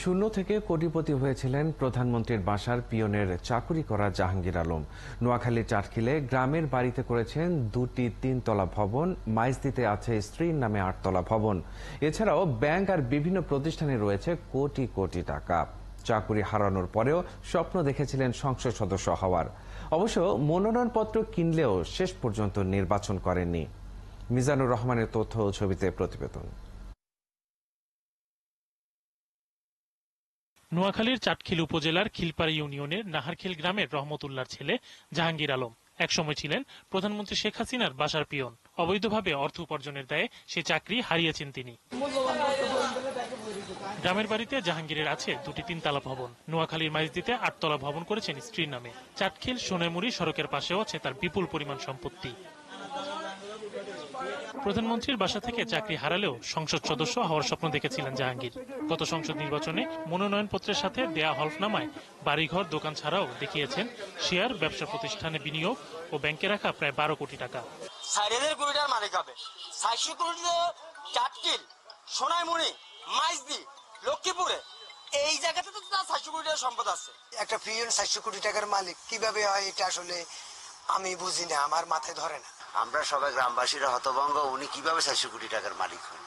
শূন্য থেকে কোটিপতি হয়েছিলেন প্রধানমন্ত্রীর বাসার পিয়নের চাকুরি করা জাহাঙ্গীর আলম। নোয়াখালীর চাটখিলে গ্রামের বাড়িতে করেছেন দুটি 3 তলা ভবন, মাইজদিতে আছে স্ত্রীর নামে 8 তলা ভবন। এছাড়াও ব্যাংক আর বিভিন্ন প্রতিষ্ঠানে রয়েছে কোটি কোটি টাকা। চাকুরি হারানোর পরেও স্বপ্ন দেখেছিলেন সংসদ সদস্য হওয়ার। অবশ্য মনোনয়নপত্র কিনলেও শেষ পর্যন্ত নির্বাচন করেননি। মিজানুর রহমানের তথ্য ও ছবিতে প্রতিবেদন। নোয়াখালীর চাটখিল উপজেলার খিলপাড়া ইউনিয়নের নাহারখিল গ্রামের রহমতুল্লাহর ছেলে জাহাঙ্গীর আলম একসময় ছিলেন প্রধানমন্ত্রী শেখ হাসিনার বাসার পিয়ন। অবৈধভাবে অর্থ উপার্জনের দায়ে সে চাকরি হারিয়েছেন তিনি। গ্রামের বাড়িতে জাহাঙ্গীরের আছে দুটি 3 তলা ভবন। নোয়াখালীর মাইজদিতে 8 তলা ভবন করেছেন স্ত্রীর নামে। চাটখিল সোনাইমুড়ি সড়কের পাশেও আছে তার বিপুল পরিমাণ সম্পত্তি। প্রধানমন্ত্রীর বাসা থেকে চাকরি হারালেও সংসদ সদস্য হওয়ার স্বপ্ন দেখেছিলেন জাহাঙ্গীর। গত সংসদ নির্বাচনে মনোনয়নপত্রের সাথে দেয়া হলফনামায় বাড়িঘর, দোকান ছাড়াও দেখিয়েছেন শেয়ার, ব্যবসা প্রতিষ্ঠানে বিনিয়োগ ও ব্যাংকে রাখা প্রায় 12 কোটি টাকা। 4,000 কোটি টাকার মালিক হবে। 400 কোটি চাটখিল, সোনাইমুড়ি, মাইজদি, লক্ষ্মীপুরে এই জায়গাতে তো তার 400 কোটি টাকার সম্পদ আছে। একটা পিয়ন 400 কোটি টাকার মালিক কিভাবে হয় এটা আসলে আমি বুঝি না, আমার মাথায় ধরে না। আমরা সবাই গ্রামবাসীরা হতভম্ব, উনি কিভাবে 400 কোটি টাকার মালিক হন,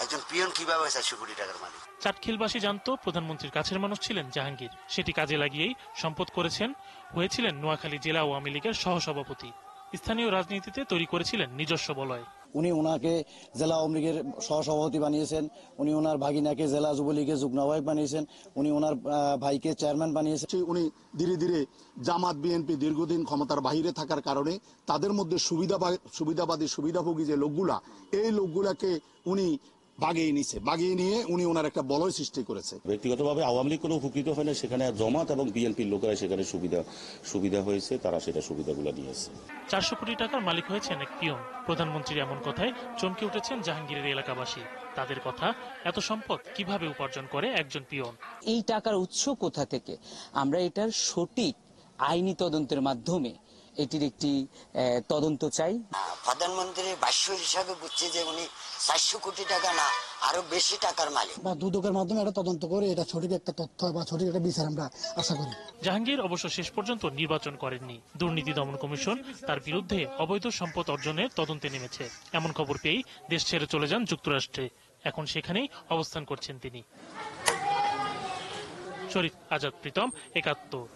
একজন পিয়ন কিভাবে 400 কোটি টাকার মালিক। চাটখিলবাসী জানতো প্রধানমন্ত্রীর কাছের মানুষ ছিলেন জাহাঙ্গীর। সেটি কাজে লাগিয়েই সম্পদ করেছেন। হয়েছিলেন নোয়াখালী জেলা আওয়ামী লীগের সহসভাপতি। স্থানীয় রাজনীতিতে তৈরি করেছিলেন নিজস্ব বলয়। উনি ওনাকে জেলা আওয়ামী লীগের সহসভাপতি বানিয়েছেন, উনি ওনার ভাগিনাকে জেলা যুবলীগের যুগ্ম আহ্বায়ক বানিয়েছেন, উনি ওনার ভাইকে চেয়ারম্যান বানিয়েছেন। উনি ধীরে ধীরে জামাত বিএনপি দীর্ঘদিন ক্ষমতার বাইরে থাকার কারণে তাদের মধ্যে সুবিধাবাদী সুবিধাভোগী যে লোকগুলা, এই লোকগুলাকে উনি বাগিয়ে নিয়ে উনি ওনার একটা বলয় সৃষ্টি করেছে। ব্যক্তিগতভাবে আওয়ামী লীগ কোনো উপকৃত হয় না, সেখানে জমাত এবং বিএনপির লোকেরা সেখানে সুবিধা হয়েছে, তারা সেটা সুবিধাগুলো নিয়েছে। 400 কোটি টাকার মালিক হয়েছেন এক পিয়ন। প্রধানমন্ত্রীর এমন কথায় চমকে উঠেছেন জাহাঙ্গীরের এলাকাবাসী। তাদের কথা, এত সম্পদ কিভাবে উপার্জন করে একজন পিয়ন? এই টাকার উৎস কোথা থেকে, আমরা এটার সঠিক আইনি তদন্তের মাধ্যমে এটির একটি তদন্ত চাই। প্রধানমন্ত্রীর ভাষ্য হিসাবে বুঝছে যে উনি 400 কোটি টাকা না আরো বেশি টাকার মালিক। বা দুদকের মাধ্যমে এটা তদন্ত করে এটা সঠিক একটা তথ্য বা সঠিক একটা বিচার আমরা আশা করি। জাহাঙ্গীর অবশ্য শেষ পর্যন্ত নির্বাচন করেননি। দুর্নীতি দমন কমিশন তার বিরুদ্ধে অবৈধ সম্পদ অর্জনের তদন্তে নেমেছে। এমন খবর পেয়েই দেশ ছেড়ে চলে যান যুক্তরাষ্ট্রে। এখন সেখানেই অবস্থান করছেন তিনি। শরীফ আজাদ প্রীতম, ৭১।